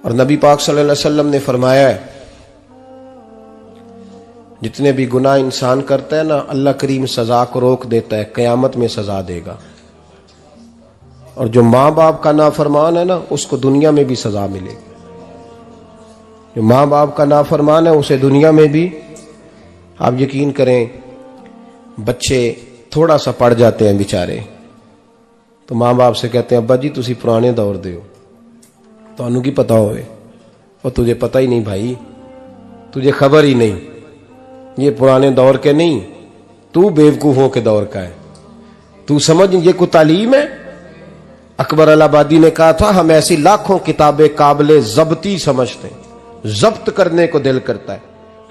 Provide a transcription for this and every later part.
اور نبی پاک صلی اللہ علیہ وسلم نے فرمایا ہے جتنے بھی گناہ انسان کرتا ہے نا، اللہ کریم سزا کو روک دیتا ہے، قیامت میں سزا دے گا. اور جو ماں باپ کا نافرمان ہے نا، اس کو دنیا میں بھی سزا ملے گی. جو ماں باپ کا نافرمان ہے اسے دنیا میں بھی. آپ یقین کریں، بچے تھوڑا سا پڑ جاتے ہیں بیچارے، تو ماں باپ سے کہتے ہیں ابا جی تسی پرانے دور دے ہو، تو انہوں کی پتا ہوئے، اور تجھے پتہ ہی نہیں بھائی، تجھے خبر ہی نہیں، یہ پرانے دور کے نہیں، تو بیوقوفوں کے دور کا ہے. تو سمجھ یہ کوئی تعلیم ہے؟ اکبر الہآبادی نے کہا تھا ہم ایسی لاکھوں کتابیں قابل ضبطی سمجھتے ہیں، ضبط کرنے کو دل کرتا ہے.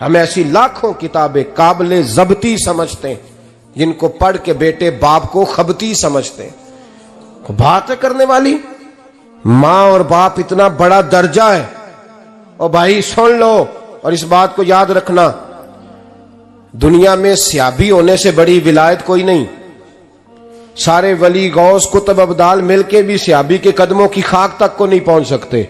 ہم ایسی لاکھوں کتابیں قابل ضبطی سمجھتے ہیں جن کو پڑھ کے بیٹے باپ کو خبتی سمجھتے ہیں. بات ہے کرنے والی. ماں اور باپ اتنا بڑا درجہ ہے. اور بھائی سن لو اور اس بات کو یاد رکھنا، دنیا میں سیابی ہونے سے بڑی ولایت کوئی نہیں. سارے ولی غوث کتب ابدال مل کے بھی سیابی کے قدموں کی خاک تک کو نہیں پہنچ سکتے.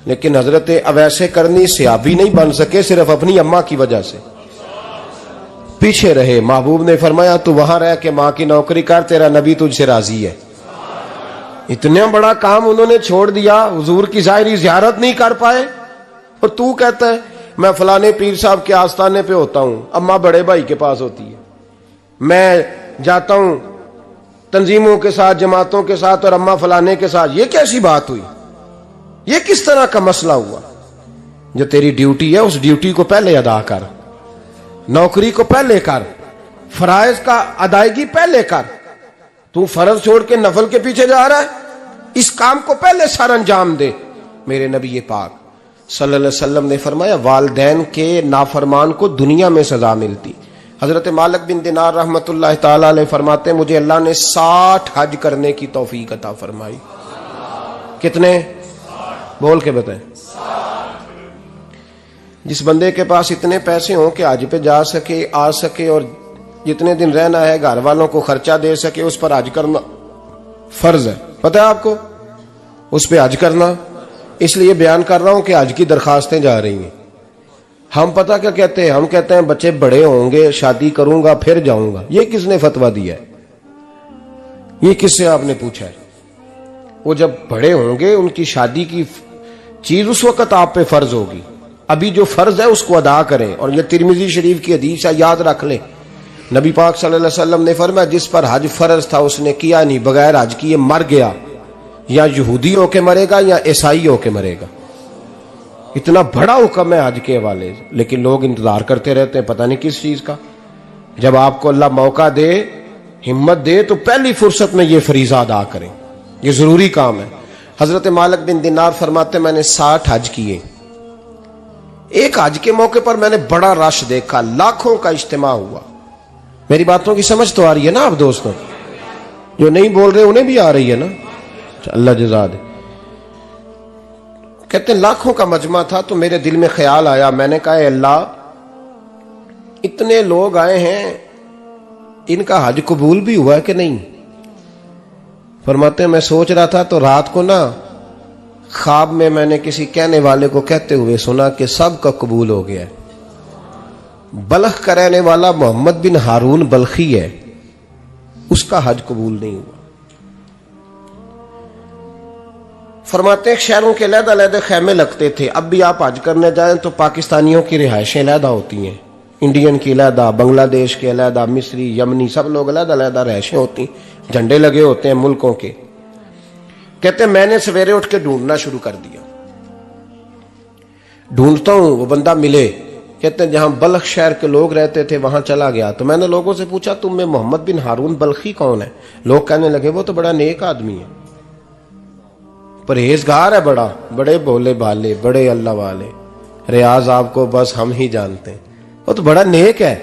لیکن حضرت اویس کرنی سیابی نہیں بن سکے صرف اپنی اماں کی وجہ سے. پیچھے رہے. محبوب نے فرمایا تو وہاں رہ کے ماں کی نوکری کر، تیرا نبی تجھ سے راضی ہے. اتنا بڑا کام انہوں نے چھوڑ دیا، حضور کی ظاہری زیارت نہیں کر پائے، اور تو کہتا ہے میں فلانے پیر صاحب کے آستانے پہ ہوتا ہوں، اماں بڑے بھائی کے پاس ہوتی ہے، میں جاتا ہوں تنظیموں کے ساتھ، جماعتوں کے ساتھ، اور اماں فلانے کے ساتھ. یہ کیسی بات ہوئی؟ یہ کس طرح کا مسئلہ ہوا؟ جو تیری ڈیوٹی ہے اس ڈیوٹی کو پہلے ادا کر، نوکری کو پہلے کر، فرائض کا ادائیگی پہلے کر. تو فرض چھوڑ کے نفل کے پیچھے جا رہا ہے، اس کام کو پہلے سر انجام دے. میرے نبی پاک صلی اللہ علیہ وسلم نے فرمایا والدین کے نافرمان کو دنیا میں سزا ملتی. حضرت مالک بن دینار رحمت اللہ تعالی علیہ فرماتے ہیں مجھے اللہ نے 60 حج کرنے کی توفیق عطا فرمائی. کتنے؟ بول کے بتائیں. جس بندے کے پاس اتنے پیسے ہوں کہ حج پہ جا سکے، آ سکے، اور جتنے دن رہنا ہے گھر والوں کو خرچہ دے سکے، اس پر حج کرنا فرض ہے. پتہ ہے آپ کو اس پہ حج کرنا؟ اس لیے بیان کر رہا ہوں کہ حج کی درخواستیں جا رہی ہیں. ہم پتہ کیا کہتے ہیں؟ ہم کہتے ہیں بچے بڑے ہوں گے، شادی کروں گا پھر جاؤں گا. یہ کس نے فتویٰ دیا ہے؟ یہ کس سے آپ نے پوچھا ہے؟ وہ جب بڑے ہوں گے ان کی شادی کی چیز اس وقت آپ پہ فرض ہوگی. ابھی جو فرض ہے اس کو ادا کریں. اور یہ ترمذی شریف کی حدیث ہے، یاد رکھ لیں. نبی پاک صلی اللہ علیہ وسلم نے فرمایا جس پر حج فرض تھا اس نے کیا نہیں، بغیر حج کیے مر گیا، یا یہودی ہو کے مرے گا یا عیسائی ہو کے مرے گا. اتنا بڑا حکم ہے حج کے حوالے سے، لیکن لوگ انتظار کرتے رہتے ہیں پتہ نہیں کس چیز کا. جب آپ کو اللہ موقع دے، ہمت دے، تو پہلی فرصت میں یہ فریضہ ادا کریں. یہ ضروری کام ہے. حضرت مالک بن دینار فرماتے میں نے 60 حج کیے. ایک حج کے موقع پر میں نے بڑا رش دیکھا، لاکھوں کا اجتماع ہوا. میری باتوں کی سمجھ تو آ رہی ہے نا آپ دوستوں؟ جو نہیں بول رہے انہیں بھی آ رہی ہے نا؟ اللہ جزا دے. کہتے ہیں لاکھوں کا مجمع تھا، تو میرے دل میں خیال آیا، میں نے کہا اے اللہ اتنے لوگ آئے ہیں، ان کا حج قبول بھی ہوا ہے کہ نہیں؟ فرماتے ہیں میں سوچ رہا تھا تو رات کو نا خواب میں نے کسی کہنے والے کو کہتے ہوئے سنا کہ سب کا قبول ہو گیا ہے. بلخ کا رہنے والا محمد بن ہارون بلخی ہے، اس کا حج قبول نہیں ہوا. فرماتے ہیں شہروں کے علیحدہ علیحدہ خیمے لگتے تھے. اب بھی آپ حج کرنے جائیں تو پاکستانیوں کی رہائشیں علیحدہ ہوتی ہیں، انڈین کی علیحدہ، بنگلہ دیش کے علیحدہ، مصری، یمنی، سب لوگ علیحدہ علیحدہ رہائشیں ہوتی ہیں، جھنڈے لگے ہوتے ہیں ملکوں کے. کہتے ہیں میں نے سویرے اٹھ کے ڈھونڈنا شروع کر دیا. ڈھونڈتا ہوں وہ بندہ ملے. کہتے ہیں جہاں بلخ شہر کے لوگ رہتے تھے وہاں چلا گیا تو میں نے لوگوں سے پوچھا تم میں محمد بن ہارون بلخی کون ہے؟ لوگ کہنے لگے وہ تو بڑا نیک آدمی ہے، پرہیزگار ہے، بڑے بولے بالے، بڑے اللہ والے، ریاض آپ کو بس ہم ہی جانتے ہیں، وہ تو بڑا نیک ہے،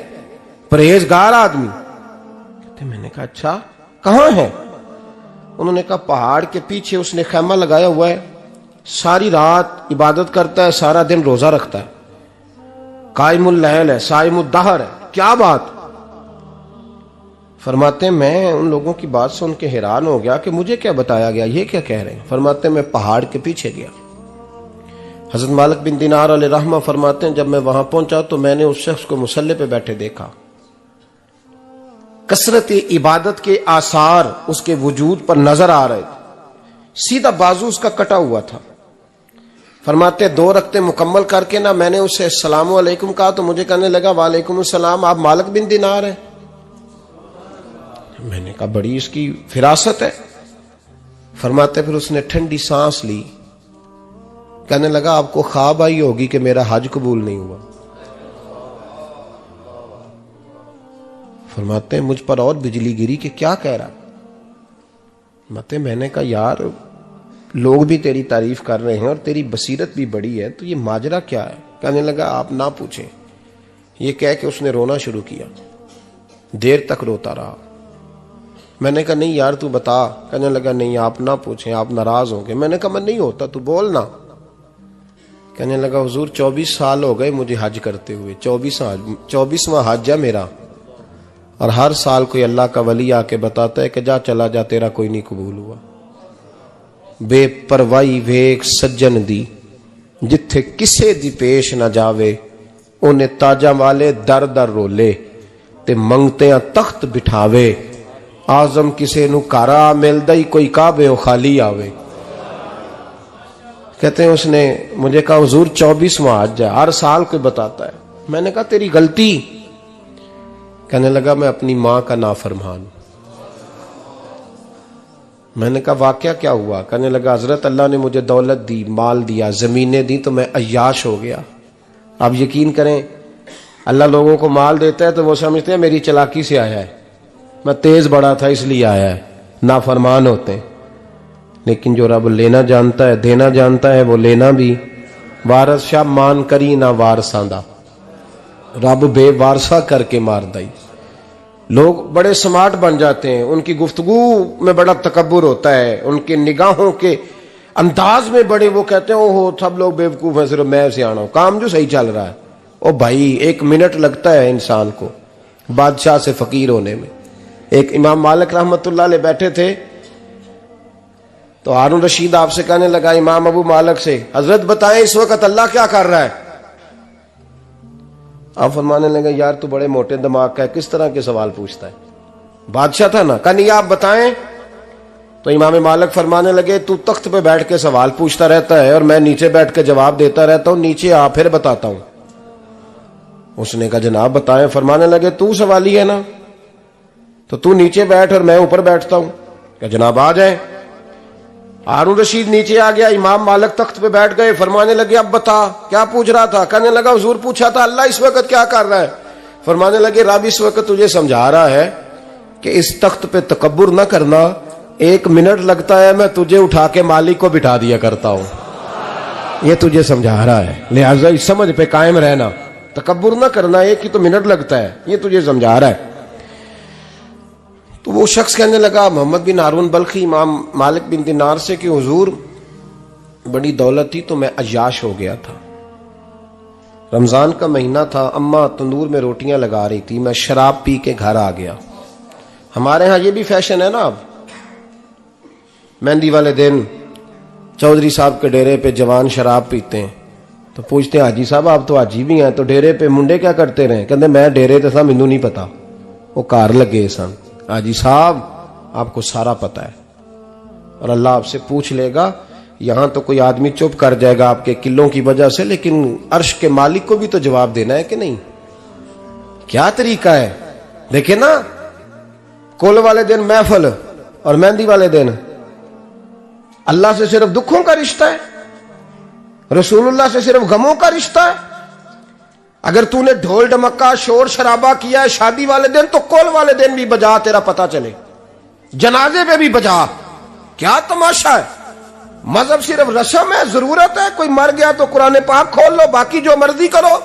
پرہیزگار آدمی. کہتے میں نے کہا اچھا کہاں ہے؟ انہوں نے کہا پہاڑ کے پیچھے اس نے خیمہ لگایا ہوا ہے، ساری رات عبادت کرتا ہے، سارا دن روزہ رکھتا ہے، قائم اللیل ہے، صائم الدہر ہے. کیا بات؟ فرماتے ہیں میں ان لوگوں کی بات سن کے حیران ہو گیا کہ مجھے کیا بتایا گیا، یہ کیا کہہ رہے ہیں. فرماتے ہیں میں پہاڑ کے پیچھے گیا، حضرت مالک بن دینار علیہ رحمہ فرماتے ہیں جب میں وہاں پہنچا تو میں نے اس شخص کو مصلی پہ بیٹھے دیکھا، کثرت عبادت کے آثار اس کے وجود پر نظر آ رہے تھے، سیدھا بازو اس کا کٹا ہوا تھا۔ فرماتے 2 رکعتیں مکمل کر کے نا میں نے اسے السلام علیکم کہا تو مجھے کہنے لگا وعلیکم السلام، آپ مالک بن دینار ہیں؟ میں نے کہا بڑی اس کی فراست ہے۔ فرماتے پھر اس نے ٹھنڈی سانس لی، کہنے لگا آپ کو خواب آئی ہوگی کہ میرا حج قبول نہیں ہوا۔ فرماتے ہیں مجھ پر اور بجلی گری کہ کیا کہہ رہا۔ فرماتے میں نے کہا یار لوگ بھی تیری تعریف کر رہے ہیں اور تیری بصیرت بھی بڑی ہے، تو یہ ماجرا کیا ہے؟ کہنے لگا آپ نہ پوچھیں۔ یہ کہہ کے اس نے رونا شروع کیا، دیر تک روتا رہا۔ میں نے کہا نہیں یار تو بتا۔ کہنے لگا نہیں آپ نہ پوچھیں، آپ ناراض ہوں گے۔ میں نے کہا میں نہیں ہوتا، تو بولنا۔ کہنے لگا حضور 24 سال ہو گئے مجھے حج کرتے ہوئے، 24واں حج ہے میرا، اور ہر سال کوئی اللہ کا ولی آ کے بتاتا ہے کہ جا چلا جا تیرا کوئی نہیں قبول ہوا۔ بے پروائی ویک سجن دی جتھے کسے دی پیش نہ جاوے، انہیں تاجاں والے در در رولے تے منگتیاں تخت بٹھاوے، آزم کسے نو کارا ملدا ہی کوئی کعبے و خالی آوے۔ کہتے ہیں اس نے مجھے کہا حضور 24واں حج ہے، ہر سال کوئی بتاتا ہے۔ میں نے کہا تیری غلطی۔ کہنے لگا میں اپنی ماں کا نافرمان۔ میں نے کہا واقعہ کیا ہوا؟ کہنے لگا حضرت اللہ نے مجھے دولت دی، مال دیا، زمینیں دی تو میں عیاش ہو گیا۔ آپ یقین کریں اللہ لوگوں کو مال دیتا ہے تو وہ سمجھتے ہیں میری چلاکی سے آیا ہے، میں تیز بڑا تھا اس لیے آیا ہے، نافرمان ہوتے ہیں۔ لیکن جو رب لینا جانتا ہے دینا جانتا ہے وہ لینا بھی۔ وارث شاہ مان کری نہ وارثاں دا، رب بے وارثہ کر کے مار دائی۔ لوگ بڑے سمارٹ بن جاتے ہیں، ان کی گفتگو میں بڑا تکبر ہوتا ہے، ان کے نگاہوں کے انداز میں بڑے، وہ کہتے ہیں اوہ سب لوگ بیوقوف ہیں صرف میں سیاںا ہوں، کام جو صحیح چل رہا ہے۔ او بھائی 1 منٹ لگتا ہے انسان کو بادشاہ سے فقیر ہونے میں۔ ایک امام مالک رحمت اللہ علیہ بیٹھے تھے تو ہارون رشید آپ سے کہنے لگا امام ابو مالک سے حضرت بتائیں اس وقت اللہ کیا کر رہا ہے؟ آپ فرمانے لگے یار تو بڑے موٹے دماغ کا ہے، کس طرح کے سوال پوچھتا ہے؟ بادشاہ تھا نا، کہا نہیں آپ بتائیں۔ تو امام مالک فرمانے لگے تو تخت پہ بیٹھ کے سوال پوچھتا رہتا ہے اور میں نیچے بیٹھ کے جواب دیتا رہتا ہوں، نیچے آ پھر بتاتا ہوں۔ اس نے کہا جناب بتائیں۔ فرمانے لگے تو سوالی ہے نا، تو نیچے بیٹھ اور میں اوپر بیٹھتا ہوں۔ کہ جناب آ جائیں۔ ہارون رشید نیچے آ گیا، امام مالک تخت پہ بیٹھ گئے۔ فرمانے لگے اب بتا کیا پوچھ رہا تھا؟ کہنے لگا حضور پوچھا تھا اللہ اس وقت کیا کر رہا ہے؟ فرمانے لگے رب اس وقت تجھے سمجھا رہا ہے کہ اس تخت پہ تکبر نہ کرنا، 1 منٹ لگتا ہے میں تجھے اٹھا کے مالک کو بٹھا دیا کرتا ہوں، یہ تجھے سمجھا رہا ہے، لہٰذا اس سمجھ پہ قائم رہنا، تکبر نہ کرنا، 1 ہی تو منٹ لگتا ہے، یہ تجھے سمجھا رہا ہے۔ تو وہ شخص کہنے لگا محمد بن ہارون بلخی امام مالک بن دینار سے کہ حضور بڑی دولت تھی تو میں عیاش ہو گیا تھا، رمضان کا مہینہ تھا، اماں تندور میں روٹیاں لگا رہی تھی، میں شراب پی کے گھر آ گیا۔ ہمارے ہاں یہ بھی فیشن ہے نا، اب مہندی والے دن چودھری صاحب کے ڈیرے پہ جوان شراب پیتے ہیں تو پوچھتے ہیں حاجی صاحب آپ تو حاجی بھی ہیں تو ڈیرے پہ منڈے کیا کرتے رہے؟ کہتے میں ڈیرے تے سا مینوں نہیں پتا، وہ کار لگے سن۔ حاجی صاحب آپ کو سارا پتا ہے اور اللہ آپ سے پوچھ لے گا۔ یہاں تو کوئی آدمی چپ کر جائے گا آپ کے قلوں کی وجہ سے، لیکن عرش کے مالک کو بھی تو جواب دینا ہے کہ نہیں؟ کیا طریقہ ہے؟ دیکھیں نا، کل والے دن محفل اور مہندی والے دن اللہ سے صرف دکھوں کا رشتہ ہے، رسول اللہ سے صرف غموں کا رشتہ ہے۔ اگر تو نے ڈھول ڈمکا شور شرابہ کیا ہے شادی والے دن تو کل والے دن بھی بجا، تیرا پتہ چلے، جنازے پہ بھی بجا۔ کیا تماشا ہے؟ مذہب صرف رسم ہے، ضرورت ہے، کوئی مر گیا تو قرآن پاک کھول لو، باقی جو مرضی کرو۔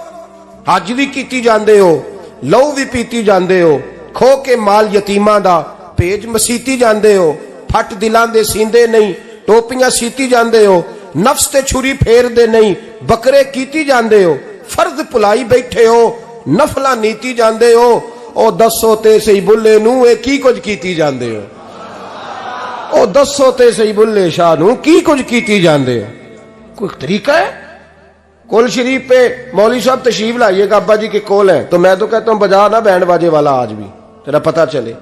حج بھی کیتی جاندے ہو، لہو بھی پیتی جاندے ہو، کھو کے مال یتیماں دا پیج مسیتی جاندے ہو، پھٹ دلاں دے سیندے نہیں، ٹوپیاں سیتی جاندے ہو، نفس تے چھری پھیر دے نہیں، بکرے کیتی جاندے ہو، فرض پلائی بیٹھے ہو، نفلہ نیتی جاندے ہو، او دسو تے سی بلے نو اے کی کچھ کیتی جاندے ہو، او دسو تے سی بلے شاہ نو کی کچھ کیتی جاندے ہو۔ کوئی طریقہ ہے؟ کول شریف پہ مولوی صاحب تشریف لائیے گا ابا جی کے کول ہیں، تو میں تو کہتا ہوں بجا نہ بینڈ باجے والا آج بھی، تیرا پتہ چلے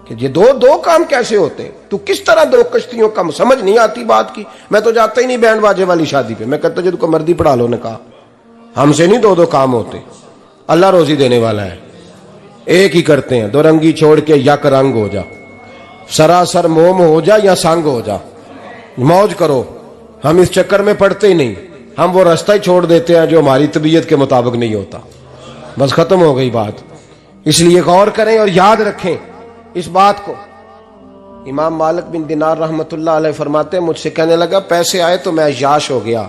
کہ یہ دو کام کیسے ہوتے ہیں، تو کس طرح دو کشتیوں کا سمجھ نہیں آتی بات کی۔ میں تو جاتا ہی نہیں بینڈ باجے والی شادی پہ، میں کہتا ہوں جب کو مردی پڑھا لو نے کہا، ہم سے نہیں دو کام ہوتے، اللہ روزی دینے والا ہے، ایک ہی کرتے ہیں، دو رنگی چھوڑ کے یک رنگ ہو جا، سراسر موم ہو جا یا سنگ ہو جا، موج کرو۔ ہم اس چکر میں پڑتے ہی نہیں، ہم وہ راستہ ہی چھوڑ دیتے ہیں جو ہماری طبیعت کے مطابق نہیں ہوتا، بس ختم ہو گئی بات۔ اس لیے غور کریں اور یاد رکھیں اس بات کو۔ امام مالک بن دینار رحمت اللہ علیہ فرماتے ہیں مجھ سے کہنے لگا پیسے آئے تو میں عیاش ہو گیا،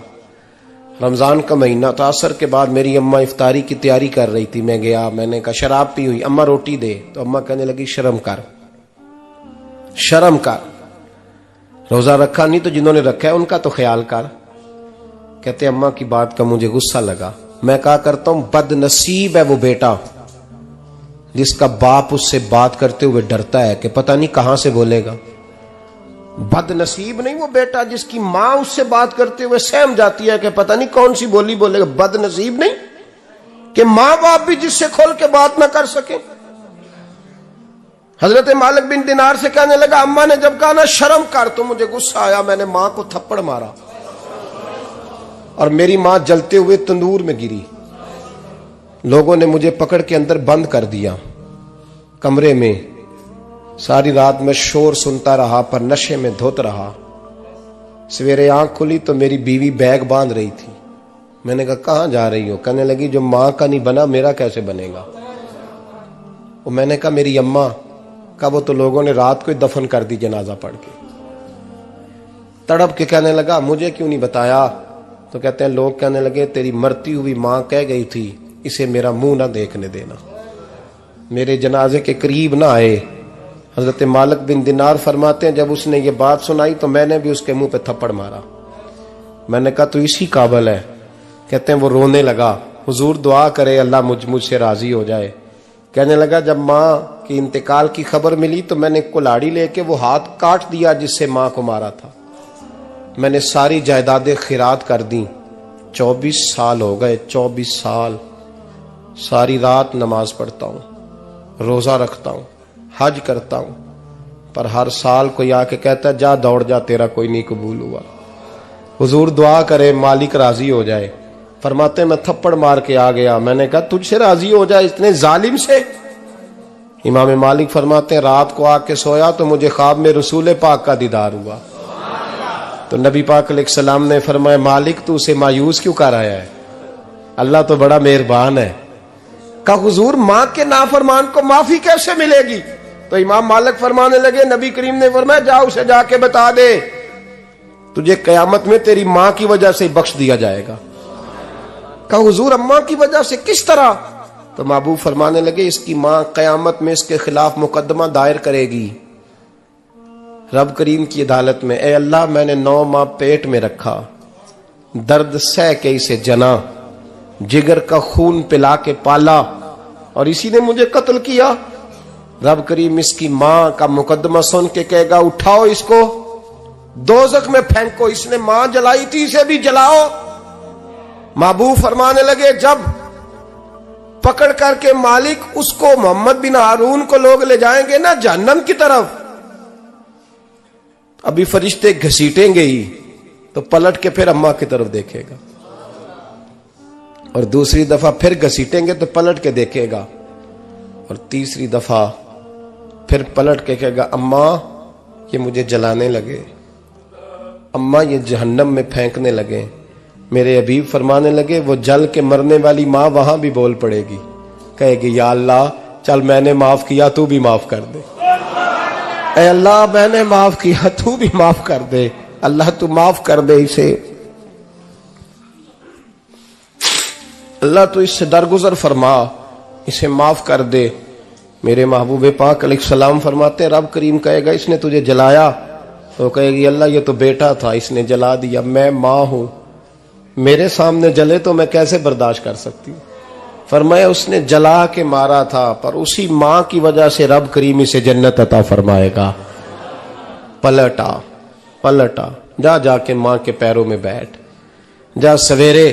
رمضان کا مہینہ تھا، عصر کے بعد میری اماں افطاری کی تیاری کر رہی تھی، میں گیا، میں نے کہا شراب پی ہوئی، اماں روٹی دے، تو اماں کہنے لگی شرم کر، شرم کر، روزہ رکھا نہیں تو جنہوں نے رکھا ہے ان کا تو خیال کر۔ کہتے اماں کی بات کا مجھے غصہ لگا، میں کہا کرتا ہوں بد نصیب ہے وہ بیٹا جس کا باپ اس سے بات کرتے ہوئے ڈرتا ہے کہ پتہ نہیں کہاں سے بولے گا۔ بد نصیب نہیں وہ بیٹا جس کی ماں اس سے بات کرتے ہوئے سہم جاتی ہے کہ پتہ نہیں کون سی بولی بولے گا۔ بد نصیب نہیں کہ ماں باپ بھی جس سے کھول کے بات نہ کر سکیں۔ حضرت مالک بن دینار سے کہنے لگا اماں نے جب کہا نا شرم کر تو مجھے غصہ آیا، میں نے ماں کو تھپڑ مارا اور میری ماں جلتے ہوئے تندور میں گری۔ لوگوں نے مجھے پکڑ کے اندر بند کر دیا کمرے میں، ساری رات میں شور سنتا رہا پر نشے میں دھوت رہا۔ سویرے آنکھ کھلی تو میری بیوی بیگ باندھ رہی تھی، میں نے کہا کہاں جا رہی ہو؟ کہنے لگی جو ماں کا نہیں بنا میرا کیسے بنے گا؟ وہ میں نے کہا میری اماں کا، وہ تو لوگوں نے رات کو ہی دفن کر دی جنازہ پڑھ کے۔ تڑپ کے کہنے لگا مجھے کیوں نہیں بتایا؟ تو کہتے ہیں لوگ کہنے لگے تیری مرتی ہوئی ماں کہہ گئی تھی اسے میرا منہ نہ دیکھنے دینا، میرے جنازے کے قریب نہ آئے۔ حضرت مالک بن دینار فرماتے ہیں جب اس نے یہ بات سنائی تو میں نے بھی اس کے منہ پہ تھپڑ مارا۔ میں نے کہا تو اسی قابل ہے۔ کہتے ہیں وہ رونے لگا، حضور دعا کرے اللہ مجھ سے راضی ہو جائے۔ کہنے لگا جب ماں کی انتقال کی خبر ملی تو میں نے کلاڑی لے کے وہ ہاتھ کاٹ دیا جس سے ماں کو مارا تھا۔ میں نے ساری جائیدادیں خیرات کر دیں۔ 24 سال ہو گئے، 24 سال ساری رات نماز پڑھتا ہوں، روزہ رکھتا ہوں، حج کرتا ہوں، پر ہر سال کوئی آ کے کہتا ہے جا دوڑ جا تیرا کوئی نہیں قبول ہوا۔ حضور دعا کرے مالک راضی ہو جائے۔ فرماتے میں تھپڑ مار کے آ گیا، میں نے کہا تجھ سے راضی ہو جائے اتنے ظالم سے؟ امام مالک فرماتے ہیں رات کو آ کے سویا تو مجھے خواب میں رسول پاک کا دیدار ہوا، تو نبی پاک علیہ السلام نے فرمایا مالک تو اسے مایوس کیوں کر آیا ہے؟ اللہ تو بڑا مہربان ہے۔ کہا حضور ماں کے نافرمان کو معافی کیسے ملے گی؟ تو امام مالک فرمانے لگے نبی کریم نے فرمایا جا اسے جا کے بتا دے تجھے قیامت میں تیری ماں کی وجہ سے بخش دیا جائے گا۔ کہا حضور اماں کی وجہ سے کس طرح؟ تو محبوب فرمانے لگے اس کی ماں قیامت میں اس کے خلاف مقدمہ دائر کرے گی رب کریم کی عدالت میں، اے اللہ میں نے 9 ماہ پیٹ میں رکھا، درد سہ کے اسے جنا، جگر کا خون پلا کے پالا اور اسی نے مجھے قتل کیا۔ رب کریم اس کی ماں کا مقدمہ سن کے کہے گا اٹھاؤ اس کو دوزخ میں پھینکو، اس نے ماں جلائی تھی اسے بھی جلاؤ۔ محبوب فرمانے لگے جب پکڑ کر کے مالک اس کو محمد بن ہارون کو لوگ لے جائیں گے نا جہنم کی طرف، ابھی فرشتے گھسیٹیں گے ہی تو پلٹ کے پھر اماں کی طرف دیکھے گا، اور دوسری دفعہ پھر گھسیٹیں گے تو پلٹ کے دیکھے گا، اور تیسری دفعہ پھر پلٹ کے کہے گا اماں یہ مجھے جلانے لگے، اماں یہ جہنم میں پھینکنے لگے۔ میرے حبیب فرمانے لگے وہ جل کے مرنے والی ماں وہاں بھی بول پڑے گی، کہے گی یا اللہ چل میں نے معاف کیا تو بھی معاف کر دے، اے اللہ میں نے معاف کیا تو بھی معاف کر دے، اللہ تو معاف کر دے اسے، اللہ تو اس سے درگزر فرما، اسے معاف کر دے۔ میرے محبوب پاک علیہ السلام فرماتے رب کریم کہے گا اس نے تجھے جلایا، تو کہے گی اللہ یہ تو بیٹا تھا اس نے جلا دیا، میں ماں ہوں، میرے سامنے جلے تو میں کیسے برداشت کر سکتی ہوں؟ فرمایا اس نے جلا کے مارا تھا پر اسی ماں کی وجہ سے رب کریم اسے جنت عطا فرمائے گا۔ پلٹا جا کے ماں کے پیروں میں بیٹھ جا، سویرے